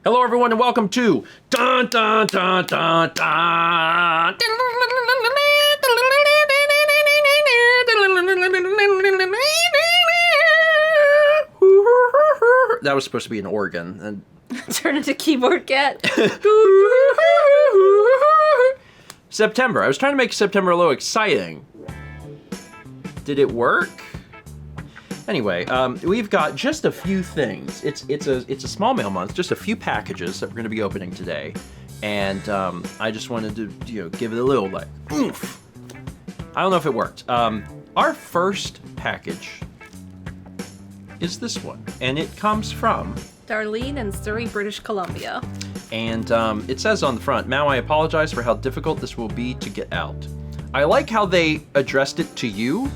Hello, everyone, and welcome to Dun Dun Dun Dun Dun. That was supposed to be an organ. And turn into keyboard cat. September. I was trying to make September a little exciting. Did it work? Anyway, we've got just a few things. It's a small mail month, just a few packages that we're going to be opening today, and I just wanted to give it a little like oomph. I don't know if it worked. Our first package is this one, and it comes from Darlene in Surrey, British Columbia. And it says on the front, "Mal, I apologize for how difficult this will be to get out." I like how they addressed it to you.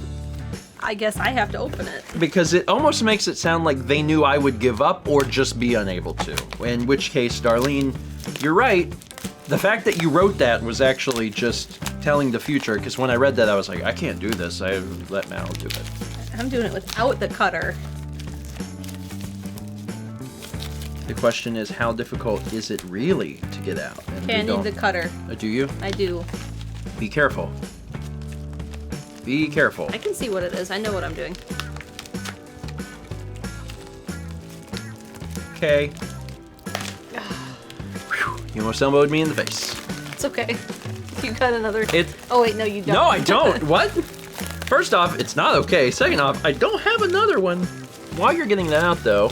I guess I have to open it. Because it almost makes it sound like they knew I would give up or just be unable to. In which case, Darlene, you're right. The fact that you wrote that was actually just telling the future, because when I read that, I was like, I can't do this. I let Mal do it. I'm doing it without the cutter. The question is, how difficult is it really to get out? And okay, I need the cutter. Do you? I do. Be careful. Be careful. I can see what it is. I know what I'm doing. Okay. You almost elbowed me in the face. It's okay. You got another... It... Oh, wait, no, you don't. No, I don't. What? First off, it's not okay. Second off, I don't have another one. While you're getting that out, though,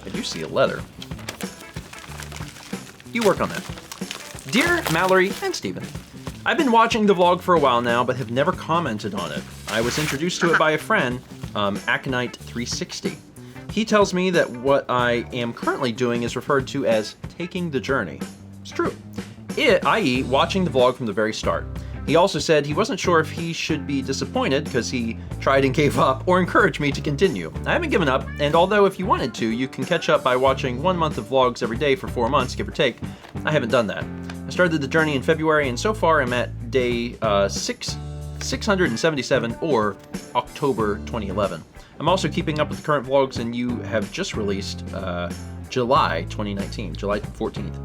I do see a letter. You work on that. Dear Mallory and Steven, I've been watching the vlog for a while now, but have never commented on it. I was introduced to it by a friend, Aconite360. He tells me that what I am currently doing is referred to as taking the journey. It's true, i.e. watching the vlog from the very start. He also said he wasn't sure if he should be disappointed because he tried and gave up, or encourage me to continue. I haven't given up, and although if you wanted to, you can catch up by watching 1 month of vlogs every day for 4 months, give or take, I haven't done that. I started the journey in February, and so far I'm at day 677, or October 2011. I'm also keeping up with the current vlogs, and you have just released July 2019, July 14th.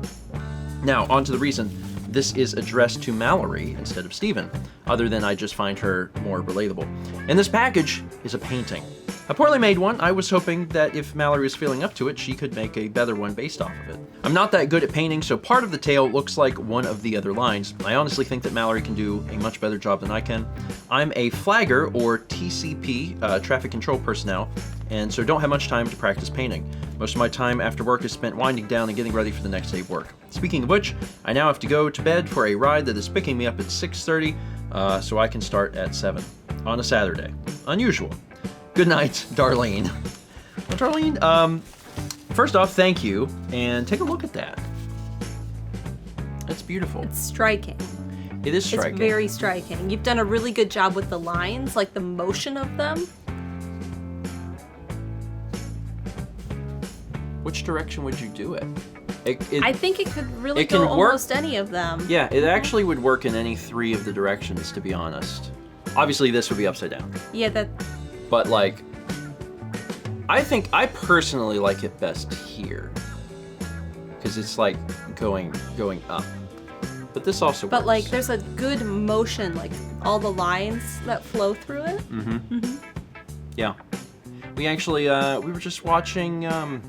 Now, on to the reason this is addressed to Mallory instead of Steven, other than I just find her more relatable. And this package is a painting. A poorly made one. I was hoping that if Mallory was feeling up to it, she could make a better one based off of it. I'm not that good at painting, so part of the tail looks like one of the other lines. I honestly think that Mallory can do a much better job than I can. I'm a flagger, or TCP, traffic control personnel, and so don't have much time to practice painting. Most of my time after work is spent winding down and getting ready for the next day of work. Speaking of which, I now have to go to bed for a ride that is picking me up at 6:30, so I can start at 7 on a Saturday. Unusual. Good night, Darlene. Well, Darlene, first off, thank you, and take a look at that. It's beautiful. It's striking. It is striking. It's very striking. You've done a really good job with the lines, like the motion of them. Which direction would you do it? I think it could really go almost any of them. Yeah, it actually would work in any 3 of the directions, to be honest. Obviously, this would be upside down. Yeah, that... But, like, I personally like it best here. Because it's, like, going up. But this also works. But, like, there's a good motion, like, all the lines that flow through it. Mm-hmm. Mm-hmm. Yeah. We actually, we were just watching, I'm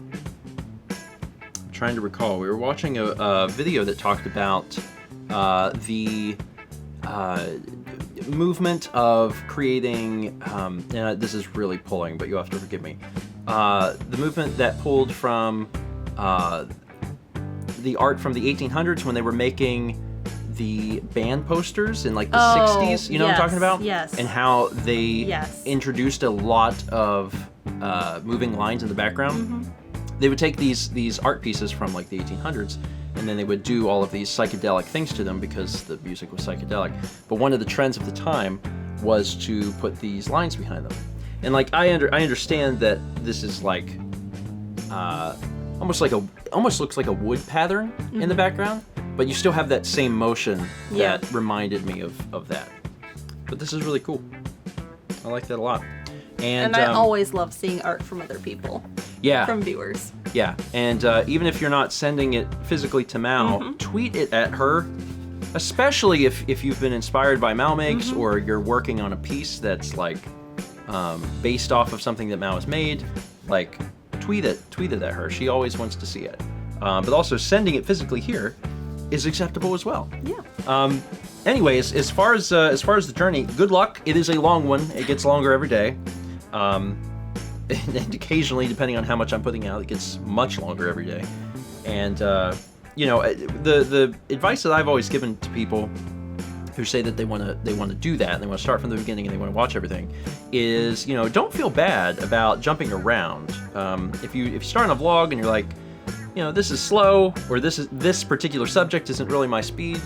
trying to recall. We were watching a video that talked about the movement of creating, this is really pulling, but you'll have to forgive me. The movement that pulled from the art from the 1800s when they were making the band posters in like the 60s, you know what I'm talking about? Yes. And how they introduced a lot of moving lines in the background. Mm-hmm. They would take these art pieces from like the 1800s, and then they would do all of these psychedelic things to them because the music was psychedelic. But one of the trends of the time was to put these lines behind them. And like I understand that this is like almost looks like a wood pattern in the background, but you still have that same motion that reminded me of that. But this is really cool. I like that a lot. And I always love seeing art from other people. Yeah. from viewers. Yeah, and even if you're not sending it physically to Mal, tweet it at her, especially if you've been inspired by Mal Makes or you're working on a piece that's like based off of something that Mal has made. Like, tweet it at her. She always wants to see it. But also sending it physically here is acceptable as well. Yeah. Anyways, as far as the journey, good luck. It is a long one. It gets longer every day. And occasionally, depending on how much I'm putting out, it gets much longer every day. And you know, the advice that I've always given to people who say that they want to do that, and they want to start from the beginning, and they want to watch everything, is, you know, don't feel bad about jumping around. If you start on a vlog and you're like, you know, this is slow, or this particular subject isn't really my speed,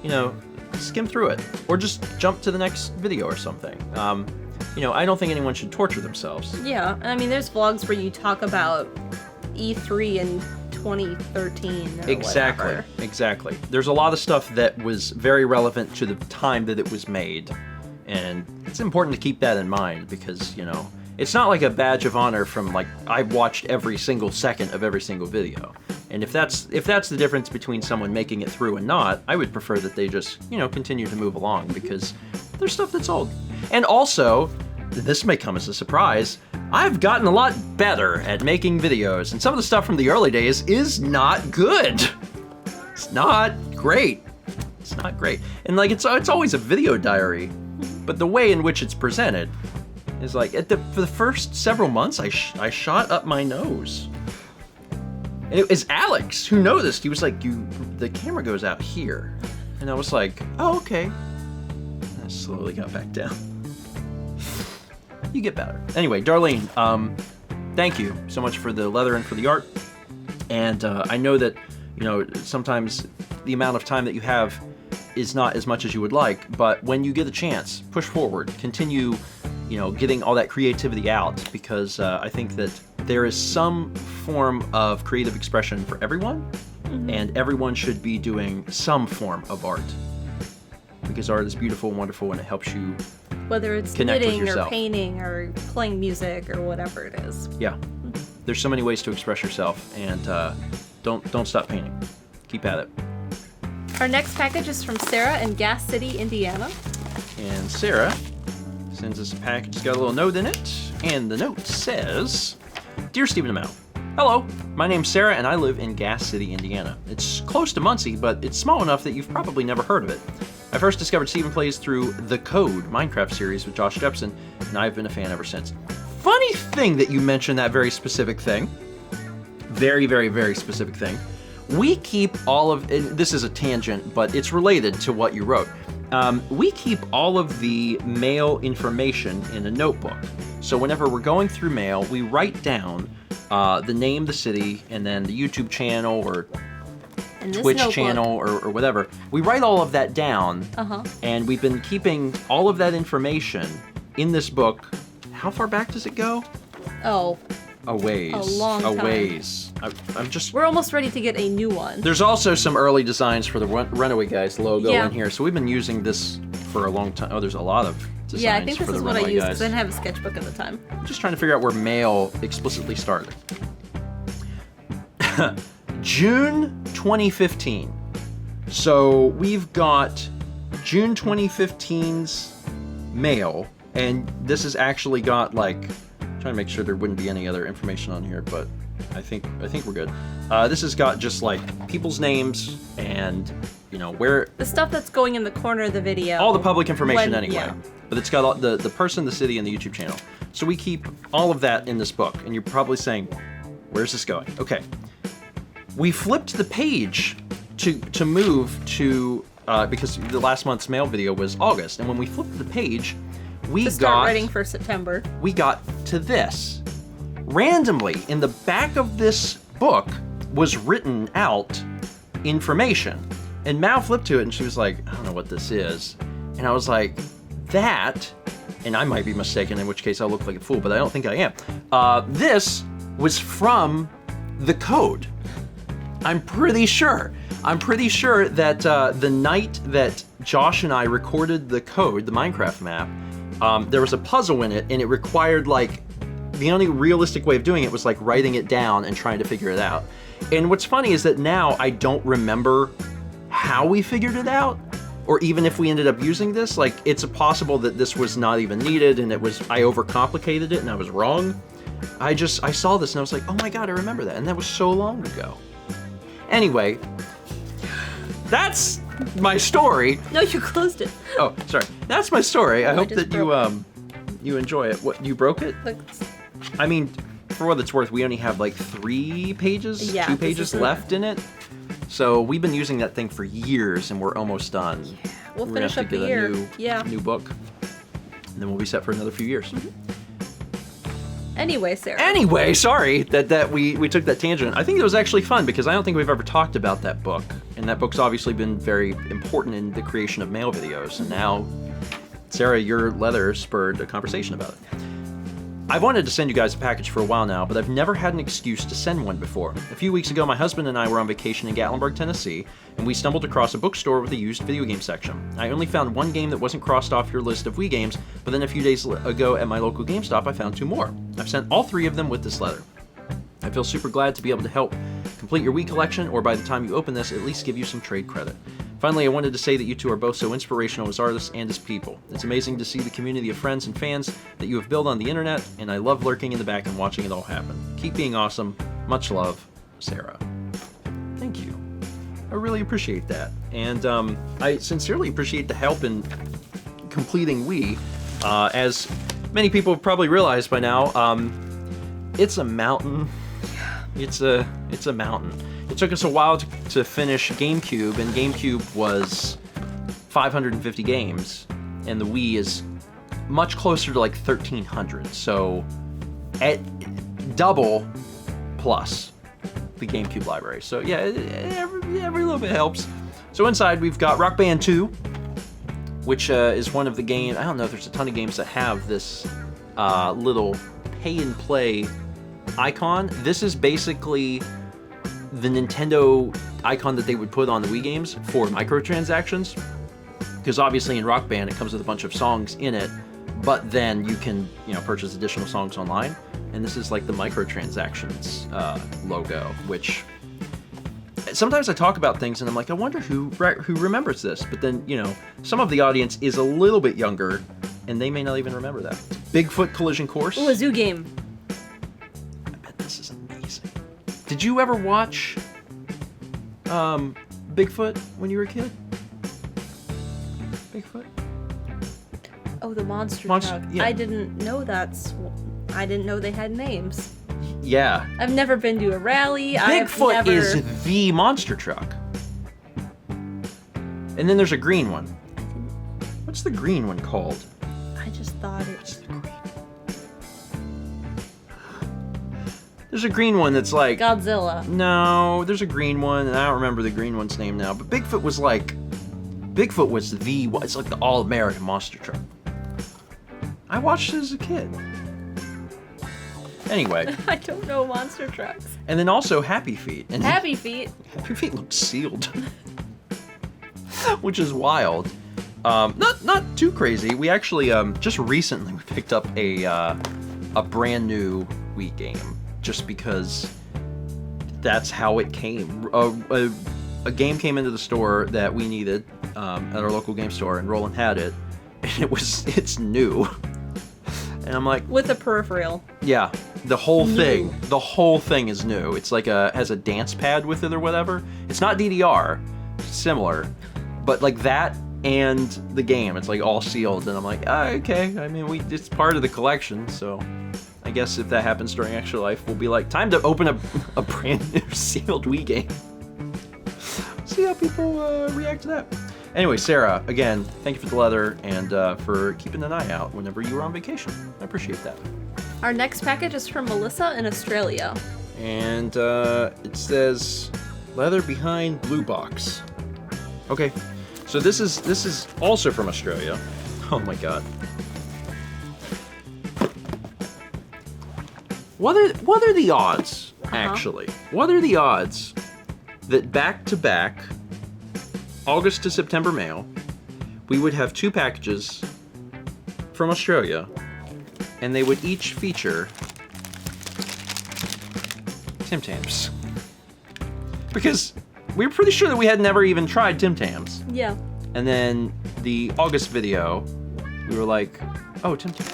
you know, skim through it, or just jump to the next video or something. You know, I don't think anyone should torture themselves. Yeah, I mean, there's vlogs where you talk about E3 in 2013 or whatever. Exactly. There's a lot of stuff that was very relevant to the time that it was made, and it's important to keep that in mind because, you know, it's not like a badge of honor from like I've watched every single second of every single video. And if that's the difference between someone making it through and not, I would prefer that they just, you know, continue to move along because there's stuff that's old. And also, this may come as a surprise, I've gotten a lot better at making videos, and some of the stuff from the early days is not good. It's not great. It's not great. And like it's always a video diary, but the way in which it's presented is like for the first several months I shot up my nose. And it was Alex who noticed. He was like, the camera goes out here. And I was like, oh, okay. And I slowly got back down. You get better. Anyway, Darlene, thank you so much for the leather and for the art. And I know that, you know, sometimes the amount of time that you have is not as much as you would like, but when you get a chance, push forward, continue, you know, getting all that creativity out, because I think that there is some form of creative expression for everyone, and everyone should be doing some form of art, because art is beautiful and wonderful, and it helps you whether it's connect with knitting or yourself. Painting or playing music or whatever it is. Yeah, there's so many ways to express yourself, and don't stop painting. Keep at it. Our next package is from Sarah in Gas City, Indiana. And Sarah sends us a package. It's got a little note in it, and the note says, Dear Stephen and Mal, hello, my name's Sarah, and I live in Gas City, Indiana. It's close to Muncie, but it's small enough that you've probably never heard of it. I first discovered Stephen Plays through The Code Minecraft series with Josh Jepson, and I've been a fan ever since. Funny thing that you mentioned that very specific thing. Very, very, very specific thing. We keep all of, and this is a tangent, but it's related to what you wrote. We keep all of the mail information in a notebook. So whenever we're going through mail, we write down the name, the city, and then the YouTube channel or Twitch channel or whatever. We write all of that down, and we've been keeping all of that information in this book. How far back does it go? Oh. A ways. A long time. A ways. We're almost ready to get a new one. There's also some early designs for the Runaway Guys logo Yeah. in here, so we've been using this for a long time. Oh, there's a lot of designs Yeah, I think this for the is what I Runaway used Guys. because I didn't have a sketchbook at the time. I'm just trying to figure out where mail explicitly started. June 2015. So we've got June 2015's mail, and this has actually got like, I'm trying to make sure there wouldn't be any other information on here, but I think we're good. This has got just like people's names and, you know, where The stuff that's going in the corner of the video. all the public information When- anyway. yeah. But it's got all the person, the city, and the YouTube channel. So we keep all of that in this book. And you're probably saying, where's this going? Okay. We flipped the page to move to, because the last month's mail video was August. And when we flipped the page, to start writing for September. we got to this. Randomly, in the back of this book was written out information. And Mal flipped to it and she was like, I don't know what this is. And I was like, that, and I might be mistaken, in which case I'll look like a fool, but I don't think I am. This was from The Code. I'm pretty sure that the night that Josh and I recorded The Code, the Minecraft map, there was a puzzle in it, and it required like the only realistic way of doing it was like writing it down and trying to figure it out. And what's funny is that now I don't remember how we figured it out, or even if we ended up using this. Like, it's possible that this was not even needed and I overcomplicated it and I was wrong. I saw this and I was like, oh my god, I remember that, and that was so long ago. Anyway, that's my story. No, you closed it. Oh, sorry. That's my story. I hope that you enjoy it. What, you broke it? I mean, for what it's worth, we only have like 3 pages, 2 pages left in it. So we've been using that thing for years, and we're almost done. Yeah, we'll finish up the year. New book, and then we'll be set for another few years. Mm-hmm. Anyway, Sarah. Anyway, sorry that we took that tangent. I think it was actually fun because I don't think we've ever talked about that book, and that book's obviously been very important in the creation of mail videos. And now, Sarah, your letter spurred a conversation about it. I've wanted to send you guys a package for a while now, but I've never had an excuse to send one before. A few weeks ago, my husband and I were on vacation in Gatlinburg, Tennessee, and we stumbled across a bookstore with a used video game section. I only found 1 game that wasn't crossed off your list of Wii games, but then a few days ago at my local GameStop, I found 2 more. I've sent all 3 of them with this letter. I feel super glad to be able to help complete your Wii collection, or by the time you open this, at least give you some trade credit. Finally, I wanted to say that you two are both so inspirational as artists and as people. It's amazing to see the community of friends and fans that you have built on the internet, and I love lurking in the back and watching it all happen. Keep being awesome. Much love, Sarah. Thank you. I really appreciate that. And I sincerely appreciate the help in completing Wii. As many people have probably realized by now, it's a mountain. It's a mountain. It took us a while to finish GameCube, and GameCube was 550 games, and the Wii is much closer to like 1,300. So, at double plus the GameCube library. So yeah, every little bit helps. So inside we've got Rock Band 2, which is one of the games. I don't know if there's a ton of games that have this little pay and play icon. This is basically the Nintendo icon that they would put on the Wii games for microtransactions, because obviously in Rock Band it comes with a bunch of songs in it, but then you can purchase additional songs online, and this is like the microtransactions logo, which sometimes I talk about things and I'm like, I wonder who remembers this, but then some of the audience is a little bit younger and they may not even remember that. Bigfoot Collision Course. Ooh, a zoo game. I bet this is amazing. Did you ever watch Bigfoot when you were a kid? Bigfoot? Oh, the monster truck. Yeah. I didn't know they had names. Yeah. I've never been to a rally. Bigfoot is the monster truck. And then there's a green one. What's the green one called? I just thought it. What's the green one? There's a green one that's like Godzilla. No, there's a green one, and I don't remember the green one's name now. But Bigfoot was it's like the all-American monster truck. I watched it as a kid. Anyway. I don't know monster trucks. And then also Happy Feet. And Happy Feet. Happy Feet looks sealed, which is wild. Not too crazy. We actually just recently we picked up a brand new Wii game, just because that's how it came. A game came into the store that we needed at our local game store, and Roland had it, and it's new. And I'm like, with a peripheral. Yeah, the whole thing is new. It's like has a dance pad with it or whatever. It's not DDR, it's similar, but like that and the game, it's like all sealed. And I'm like, okay. I mean, it's part of the collection, so I guess if that happens during Extra Life, we'll be like, time to open a brand new sealed Wii game. See how people react to that. Anyway, Sarah, again, thank you for the letter and for keeping an eye out whenever you were on vacation. I appreciate that. Our next package is from Melissa in Australia. And it says, leather behind blue box. Okay, so this is also from Australia. Oh my god. What are the odds, actually? What are the odds that back-to-back August to September mail, we would have 2 packages from Australia, and they would each feature Tim Tams. Because we were pretty sure that we had never even tried Tim Tams. Yeah. And then the August video, we were like, oh, Tim Tams.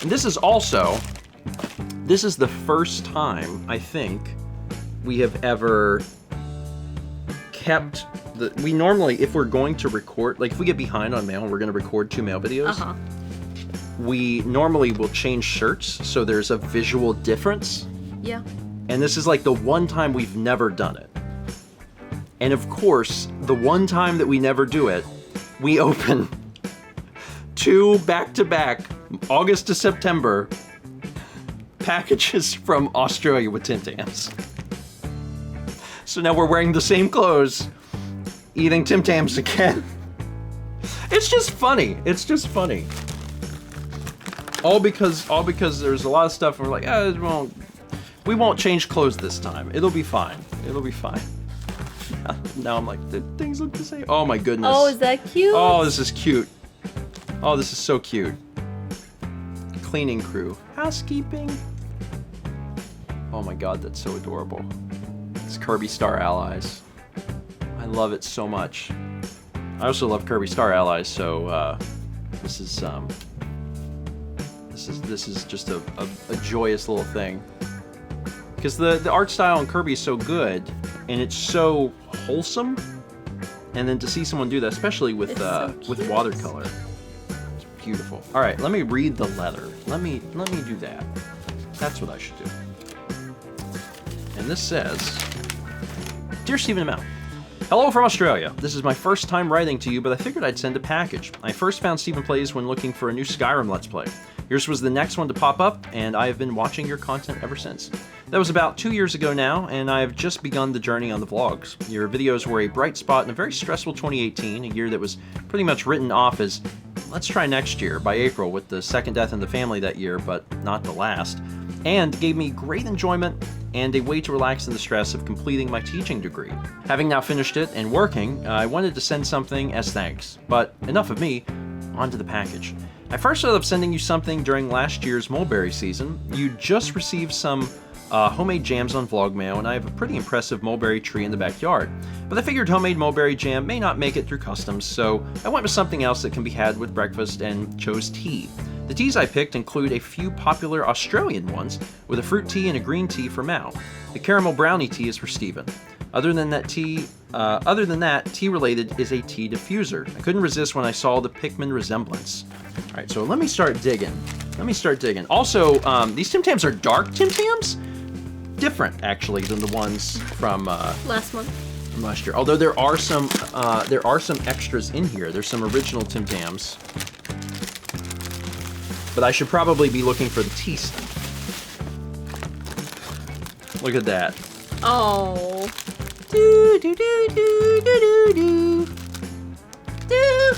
And this is the first time, I think, we have ever kept we normally, if we're going to record, like if we get behind on mail and we're going to record 2 mail videos, we normally will change shirts so there's a visual difference. Yeah. And this is like the one time we've never done it. And of course, the one time that we never do it, we open 2 back-to-back, August to September, packages from Australia with Tim Tams. So now we're wearing the same clothes, eating Tim Tams again. It's just funny. It's just funny. All because there's a lot of stuff and we're like, we won't change clothes this time. It'll be fine. It'll be fine. Now I'm like, things look the same. Oh my goodness. Oh, is that cute? Oh, this is cute. Oh, this is so cute. Cleaning crew. Housekeeping. Oh my god, that's so adorable. It's Kirby Star Allies. I love it so much. I also love Kirby Star Allies, so this is just a joyous little thing. Because the art style in Kirby is so good, and it's so wholesome. And then to see someone do that, especially with watercolor, it's beautiful. All right, let me read the letter. Let me do that. That's what I should do. And this says, Dear Stephen and Mel, hello from Australia. This is my first time writing to you, but I figured I'd send a package. I first found Stephen Plays when looking for a new Skyrim Let's Play. Yours was the next one to pop up, and I have been watching your content ever since. That was about 2 years ago now, and I have just begun the journey on the vlogs. Your videos were a bright spot in a very stressful 2018, a year that was pretty much written off as, let's try next year, by April, with the second death in the family that year, but not the last, and gave me great enjoyment and a way to relax in the stress of completing my teaching degree. Having now finished it and working, I wanted to send something as thanks, but enough of me, on to the package. I first ended up sending you something during last year's mulberry season. You just received some homemade jams on VlogMail, and I have a pretty impressive mulberry tree in the backyard. But I figured homemade mulberry jam may not make it through customs, so I went with something else that can be had with breakfast and chose tea. The teas I picked include a few popular Australian ones, with a fruit tea and a green tea for Mal. The caramel brownie tea is for Stephen. Other than that, tea-related is a tea diffuser. I couldn't resist when I saw the Pikmin resemblance. All right, so let me start digging. Also, these Tim Tams are dark Tim Tams? Different, actually, than the ones from last month. From last year. Although there are some extras in here. There's some original Tim Tams. But I should probably be looking for the tea stuff. Look at that. Oh. Do do do do do do do.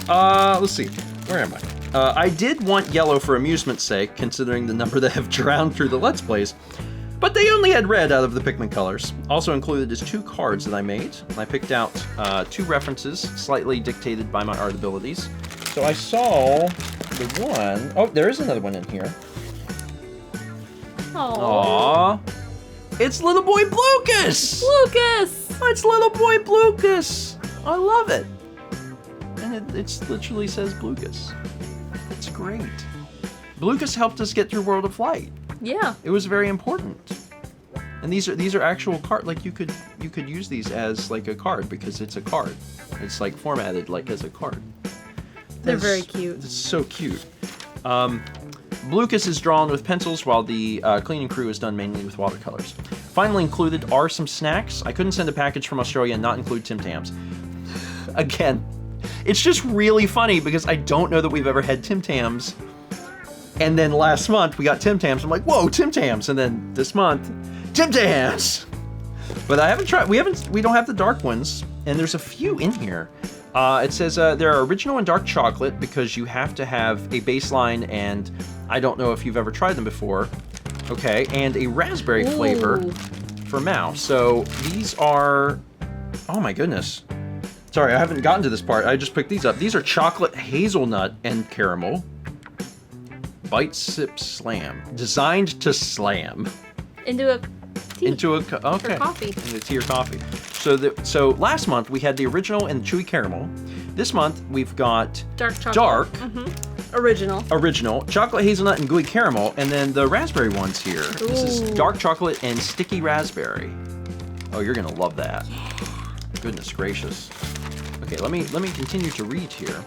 Let's see. Where am I? I did want yellow for amusement's sake, considering the number that have drowned through the Let's Plays, but they only had red out of the Pikmin colors. Also included is 2 cards that I made. I picked out 2 references, slightly dictated by my art abilities. So I saw the one... Oh, there is another one in here. Aww. It's little boy Blucas! Lucas! It's little boy Blucas! I love it. And it literally says Blucas. It's great. Blucas helped us get through World of Light. Yeah. It was very important. And these are actual card, like you could use these as like a card because it's a card. It's like formatted like as a card. They're very cute. It's so cute. Blucas is drawn with pencils while the cleaning crew is done mainly with watercolors. Finally included are some snacks. I couldn't send a package from Australia and not include Tim Tams. Again, it's just really funny because I don't know that we've ever had Tim Tams. And then last month we got Tim Tams. I'm like, whoa, Tim Tams. And then this month, Tim Tams. But I haven't tried. We don't have the dark ones, and there's a few in here. It says there are original and dark chocolate because you have to have a baseline, and I don't know if you've ever tried them before. Okay, and a raspberry flavor for Mao. So these are, oh my goodness. Sorry, I haven't gotten to this part. I just picked these up. These are chocolate, hazelnut, and caramel. Bite Sip Slam. Designed to slam. Into a tea. Into a okay. Or coffee. Into tea or coffee. So last month we had the original and chewy caramel. This month we've got Dark chocolate. Dark. Original. Chocolate hazelnut and gooey caramel, and then the raspberry ones here. Ooh. This is dark chocolate and sticky raspberry. Oh, you're gonna love that. Yeah. Goodness gracious. Okay, let me continue to read here.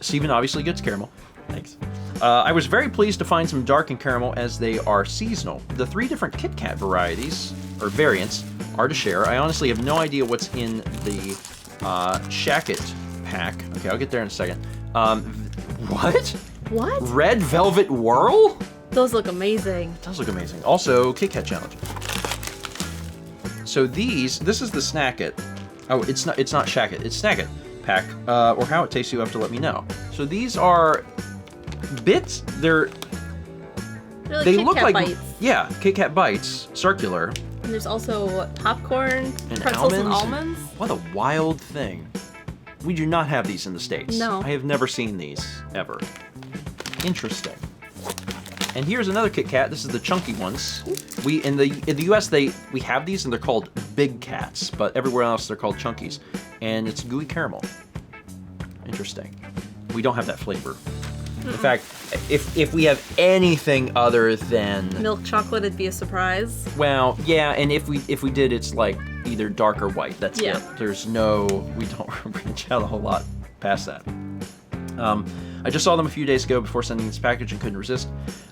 Steven obviously gets caramel. Thanks. I was very pleased to find some dark and caramel as they are seasonal. The 3 different Kit Kat varieties, or variants, are to share. I honestly have no idea what's in the Shacket pack. Okay, I'll get there in a second. What? What? Red Velvet Whirl? Those look amazing. It does look amazing. Also, Kit Kat Challenge. So this is the Snack It. Oh, it's not Shacket, it's Snack It pack. Or how it tastes, you have to let me know. So these are bits. They're like they Kit look Kat like bites. Yeah, Kit Kat bites, circular. And there's also popcorn, And pretzels, and almonds. What a wild thing. We do not have these in the States. No. I have never seen these, ever. Interesting. And here's another Kit Kat. This is the chunky ones. In the US we have these and they're called Big Cats, but everywhere else they're called Chunkies. And it's gooey caramel. Interesting. We don't have that flavor. In fact, if we have anything other than milk chocolate, it'd be a surprise. Well, yeah, and if we did, it's like either dark or white. That's it. There's we don't branch out a whole lot past that. I just saw them a few days ago before sending this package and couldn't resist.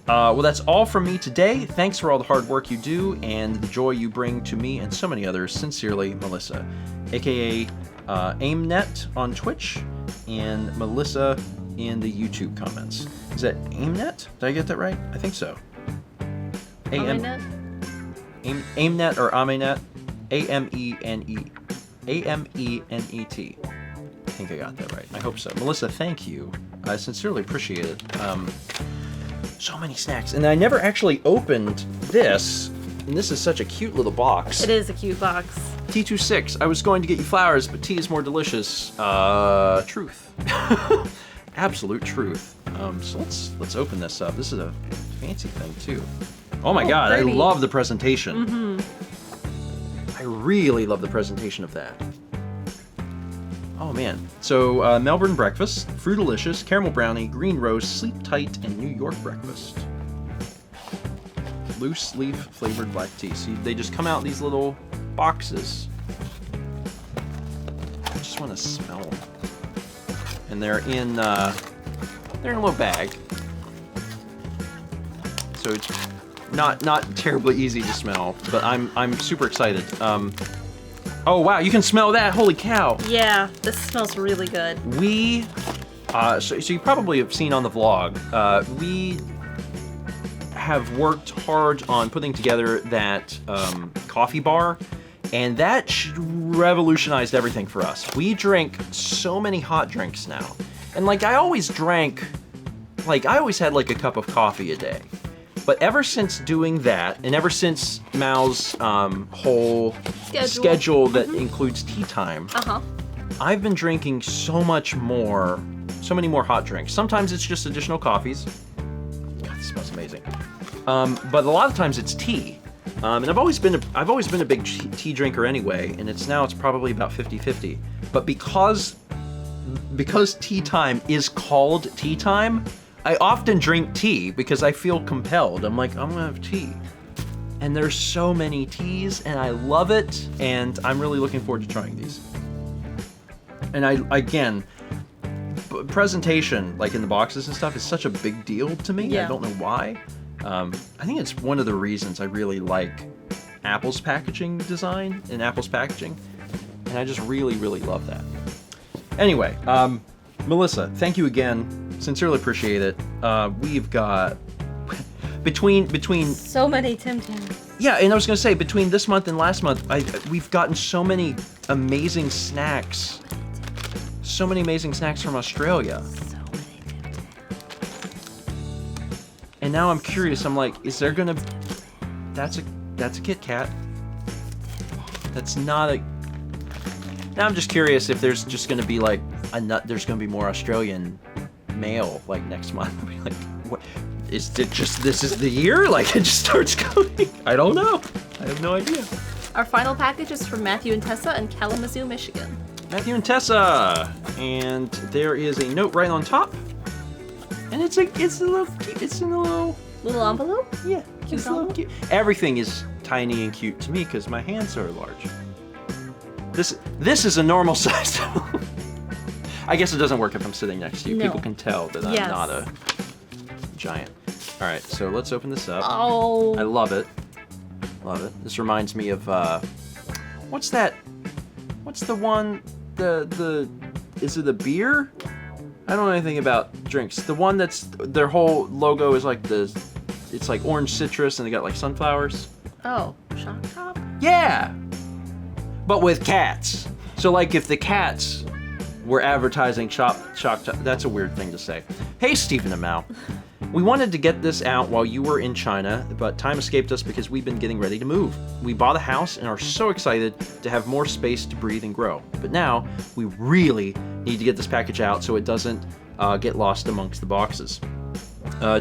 Well, that's all from me today. Thanks for all the hard work you do and the joy you bring to me and so many others. Sincerely, Melissa, aka AimNet on Twitch, and Melissa in the YouTube comments. Is that AimNet? Did I get that right? I think so. AimNet? AimNet or AmeNet? A-M-E-N-E. A-M-E-N-E-T. I think I got that right. I hope so. Melissa, thank you. I sincerely appreciate it. So many snacks. And I never actually opened this. And this is such a cute little box. It is a cute box. T26. I was going to get you flowers, but tea is more delicious. Truth. Absolute truth. So let's open this up. This is a fancy thing too. Oh my god, pretty. I love the presentation. I really love the presentation of that. Oh man. So Melbourne breakfast, Fruitalicious, caramel brownie, green roast, sleep tight, and New York breakfast. Loose leaf flavored black tea. See, they just come out in these little boxes. I just want to smell them. And they're in a little bag, so it's not terribly easy to smell. But I'm super excited. Oh wow, you can smell that! Holy cow! Yeah, this smells really good. So you probably have seen on the vlog. We have worked hard on putting together that coffee bar. And that revolutionized everything for us. We drink so many hot drinks now. And like I always had like a cup of coffee a day. But ever since doing that, and ever since Mal's whole schedule that includes tea time, I've been drinking so many more hot drinks. Sometimes it's just additional coffees. God, this smells amazing. But a lot of times it's tea. And I've always been a big tea drinker anyway, and it's probably about 50-50. But because tea time is called tea time, I often drink tea because I feel compelled. I'm like, I'm gonna have tea. And there's so many teas, and I love it, and I'm really looking forward to trying these. And presentation, like in the boxes and stuff, is such a big deal to me. Yeah. I don't know why. I think it's one of the reasons I really like Apple's packaging design and Apple's packaging, and I just really, really love that. Anyway, Melissa, thank you again. Sincerely appreciate it. We've got between so many Tim Tams. Yeah, and I was gonna say between this month and last month, we've gotten so many amazing snacks. So many amazing snacks from Australia. And now I'm curious. I'm like, is there gonna? That's a Kit Kat. That's not a. Now I'm just curious if there's just gonna be like a nut. There's gonna be more Australian mail like next month. Like, what is it? Just this is the year? Like it just starts going? I don't know. I have no idea. Our final package is from Matthew and Tessa in Kalamazoo, Michigan. Matthew and Tessa, and there is a note right on top, and it's a little cute. It's in a little envelope. Yeah, it's a little cute. Everything is tiny and cute to me because my hands are large. This is a normal size. I guess it doesn't work if I'm sitting next to you. No. People can tell that I'm not a giant. All right, so let's open this up. Oh. I love it. Love it. This reminds me of what's that? What's the one? Is it a beer? I don't know anything about drinks. The one that's their whole logo is like it's like orange citrus and they got like sunflowers. Oh, Shock Top? Yeah, but with cats. So like if the cats were advertising Shock Top, that's a weird thing to say. Hey, Stephen and Mao. We wanted to get this out while you were in China, but time escaped us because we've been getting ready to move. We bought a house and are so excited to have more space to breathe and grow. But now, we really need to get this package out so it doesn't get lost amongst the boxes.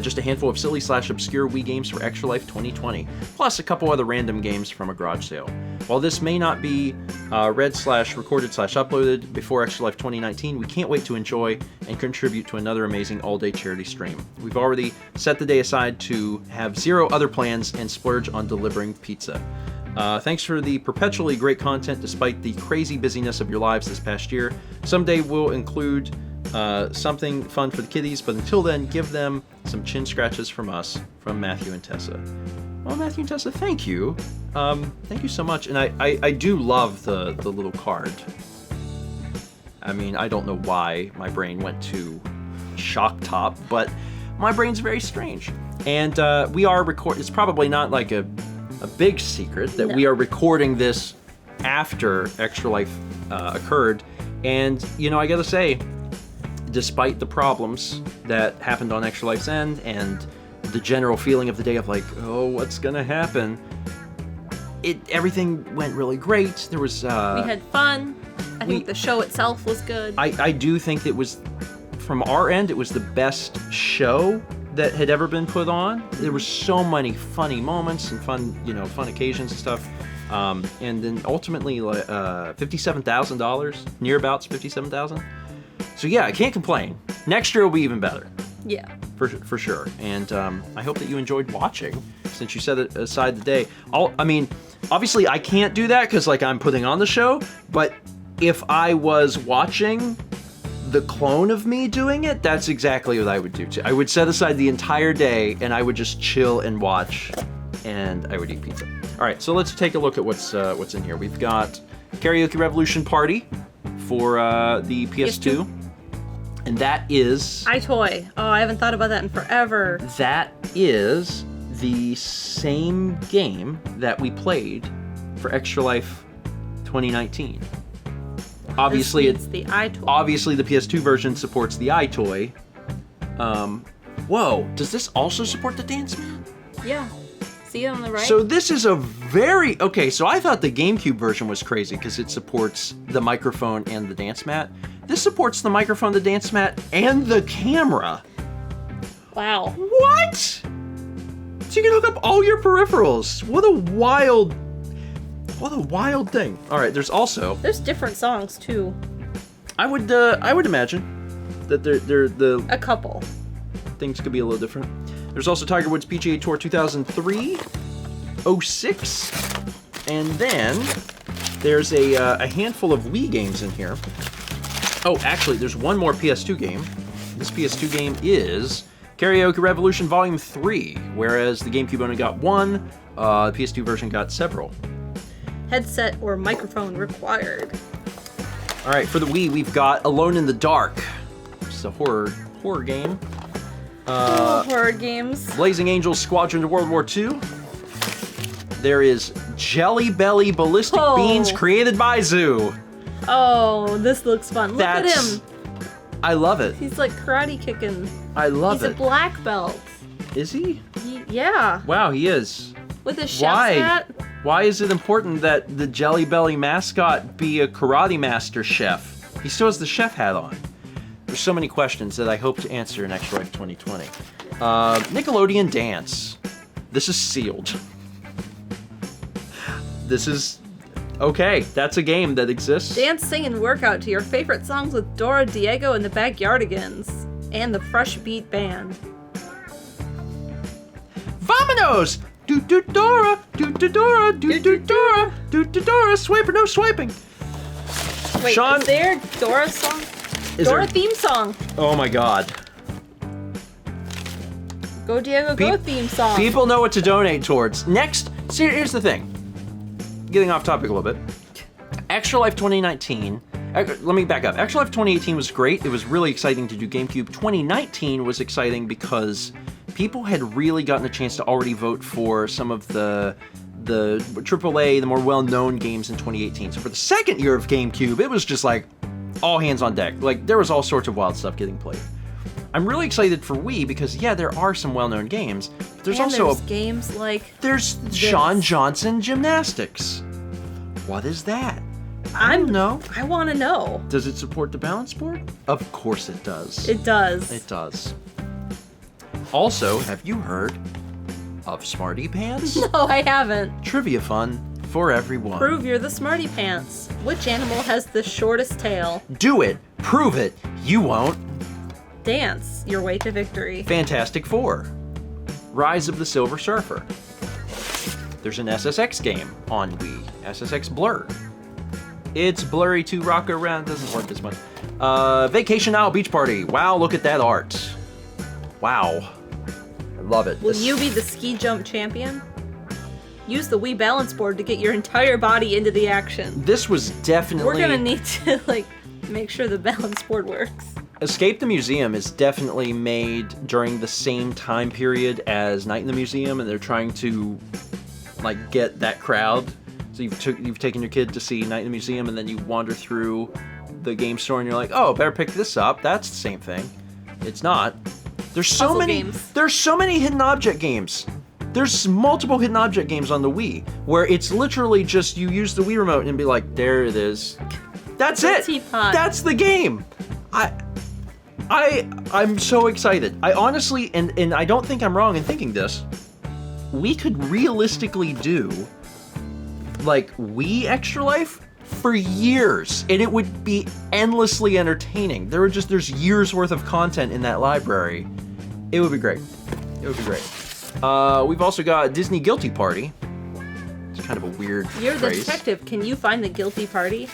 Just a handful of silly/obscure Wii games for Extra Life 2020, plus a couple other random games from a garage sale. While this may not be read/recorded/uploaded before Extra Life 2019, we can't wait to enjoy and contribute to another amazing all-day charity stream. We've already set the day aside to have zero other plans and splurge on delivering pizza. Thanks for the perpetually great content despite the crazy busyness of your lives this past year. Someday we'll include something fun for the kiddies, but until then, give them some chin scratches from us, from Matthew and Tessa. Well, Matthew and Tessa, thank you. Thank you so much. And I do love the little card. I mean, I don't know why my brain went to Shock Top, but my brain's very strange. And we are it's probably not like a big secret that we are recording this after Extra Life occurred. And, you know, I gotta say, despite the problems that happened on Extra Life's end and the general feeling of the day of like, oh, what's gonna happen? Everything went really great. There was... we had fun. I think the show itself was good. I do think it was, from our end, it was the best show that had ever been put on. There were so many funny moments and fun occasions and stuff. And then ultimately, $57,000, nearabouts $57,000. So yeah, I can't complain. Next year will be even better. Yeah. For sure. And I hope that you enjoyed watching, since you set aside the day. I mean, obviously I can't do that because like I'm putting on the show, but if I was watching the clone of me doing it, that's exactly what I would do too. I would set aside the entire day and I would just chill and watch, and I would eat pizza. All right, so let's take a look at what's in here. We've got Karaoke Revolution Party for the PS2. And that is... iToy. Oh, I haven't thought about that in forever. That is the same game that we played for Extra Life 2019. Obviously, it's the iToy. Obviously, the PS2 version supports the iToy. Whoa, does this also support the Dance Man? Yeah. See it on the right? So this is a very... Okay, so I thought the GameCube version was crazy because it supports the microphone and the dance mat. This supports the microphone, the dance mat, and the camera. Wow. What? So you can hook up all your peripherals. What a wild thing. All right, there's different songs too. I would imagine that they're a couple. Things could be a little different. There's also Tiger Woods PGA Tour 2003, 06, and then there's a handful of Wii games in here. Oh, actually, there's one more PS2 game. This PS2 game is Karaoke Revolution Volume 3, whereas the GameCube only got one, the PS2 version got several. Headset or microphone required. All right, for the Wii, we've got Alone in the Dark. It's a horror game. Horror games. Blazing Angels Squadron to World War II. There is Jelly Belly Ballistic Beans created by Zoo. Oh, this looks fun. Look at him. I love it. He's like karate kicking. I love it. He's a black belt. Is he? Yeah. Wow, he is. With his chef's hat. Why is it important that the Jelly Belly mascot be a karate master chef? He still has the chef hat on. There's so many questions that I hope to answer in Extra Life 2020. Nickelodeon Dance. This is sealed. This is... Okay, that's a game that exists. Dance, sing, and workout to your favorite songs with Dora, Diego, and the Backyardigans. And the Fresh Beat Band. Vamonos! Do-do-Dora! Do-do-Dora! Do-do-Dora! Do-do-Dora! Swipe or no swiping! Wait, Sean, is there Dora's song? Dora theme song. Oh my god. Go Diego, go theme song. People know what to donate towards. Next, see, here's the thing. Getting off topic a little bit. Extra Life 2019. Let me back up. Extra Life 2018 was great. It was really exciting to do GameCube. 2019 was exciting because people had really gotten a chance to already vote for some of the AAA, the more well-known games in 2018. So for the second year of GameCube, it was just like all hands on deck. Like, there was all sorts of wild stuff getting played. I'm really excited for Wii because, yeah, there are some well-known games. But there's also games like... There's Shawn Johnson Gymnastics. What is that? I don't know. I want to know. Does it support the balance board? Of course it does. It does. It does. Also, have you heard of Smarty Pants? No, I haven't. Trivia fun for everyone. Prove you're the Smarty Pants. Which animal has the shortest tail? Do it. Prove it. You won't. Dance your way to victory. Fantastic Four. Rise of the Silver Surfer. There's an SSX game on Wii. SSX Blur. It's blurry to rock around. Doesn't work as much. Vacation Isle Beach Party. Wow, look at that art. Wow. I love it. Will you be the ski jump champion? Use the Wii balance board to get your entire body into the action. This was definitely... We're gonna need to, like, make sure the balance board works. Escape the Museum is definitely made during the same time period as Night in the Museum, and they're trying to, like, get that crowd. So you've taken your kid to see Night in the Museum, and then you wander through the game store, and you're like, oh, better pick this up. That's the same thing. It's not. There's so many. There's so many hidden object games. There's multiple hidden object games on the Wii where it's literally just you use the Wii remote and be like, there it is. That's it. Teapot. That's the game. I'm so excited. I honestly, and I don't think I'm wrong in thinking this, we could realistically do like Wii Extra Life for years, and it would be endlessly entertaining. There's years worth of content in that library. It would be great. It would be great. We've also got Disney Guilty Party. It's kind of a weird You're the phrase. detective. Can you find the guilty party?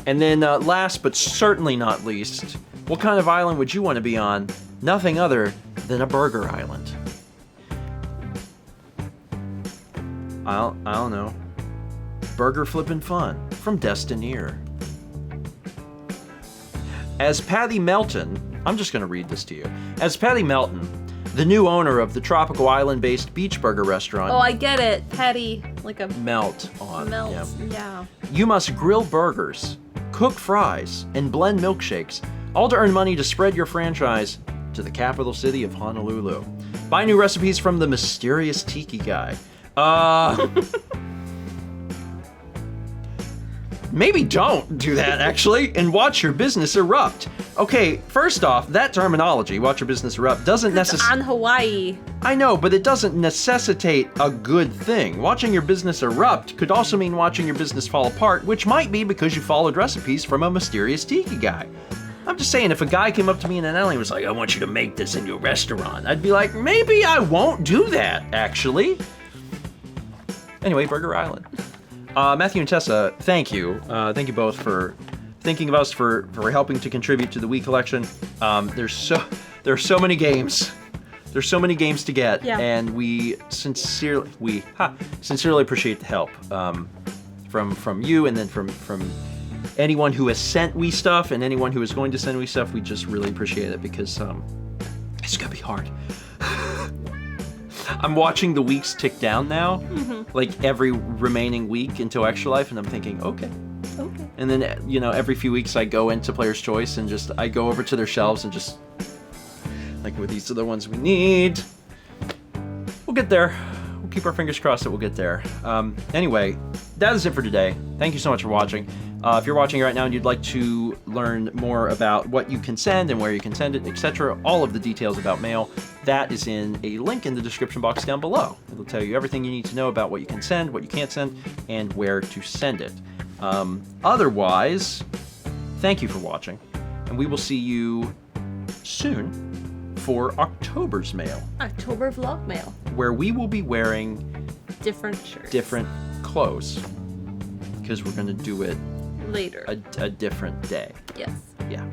And then last but certainly not least, what kind of island would you want to be on? Nothing other than a burger island. I don't know. Burger flippin' fun from Destineer. As Patty Melton, I'm just going to read this to you. As Patty Melton, the new owner of the tropical island-based beach burger restaurant. Oh, I get it. Patty, like a melt on. Melt, yeah. You must grill burgers, cook fries, and blend milkshakes, all to earn money to spread your franchise to the capital city of Honolulu. Buy new recipes from the mysterious tiki guy. Maybe don't do that, actually, and watch your business erupt. Okay, first off, that terminology, watch your business erupt, doesn't necessarily... on Hawaii. I know, but it doesn't necessitate a good thing. Watching your business erupt could also mean watching your business fall apart, which might be because you followed recipes from a mysterious tiki guy. I'm just saying, if a guy came up to me in an alley and was like, I want you to make this in your restaurant, I'd be like, maybe I won't do that, actually. Anyway, Burger Island. Matthew and Tessa, thank you. Thank you both for thinking of us, for helping to contribute to the Wii collection. There are so many games. There's so many games to get, and we sincerely appreciate the help from you, and then from anyone who has sent Wii stuff and anyone who is going to send Wii stuff. We just really appreciate it because it's gonna be hard. I'm watching the weeks tick down now, like every remaining week until Extra Life, and I'm thinking, okay. And then, every few weeks I go into Player's Choice and I go over to their shelves and just, like, well, these are the ones we need. We'll get there. keep our fingers crossed that we'll get there. Anyway, that is it for today. Thank you so much for watching. If you're watching right now and you'd like to learn more about what you can send and where you can send it, etc., all of the details about mail, that is in a link in the description box down below. It'll tell you everything you need to know about what you can send, what you can't send, and where to send it. Otherwise, thank you for watching, and we will see you soon for October's mail. October VlogMail. Where we will be wearing Different shirts. different clothes. Because we're going to do it Later. a different day. Yes. Yeah.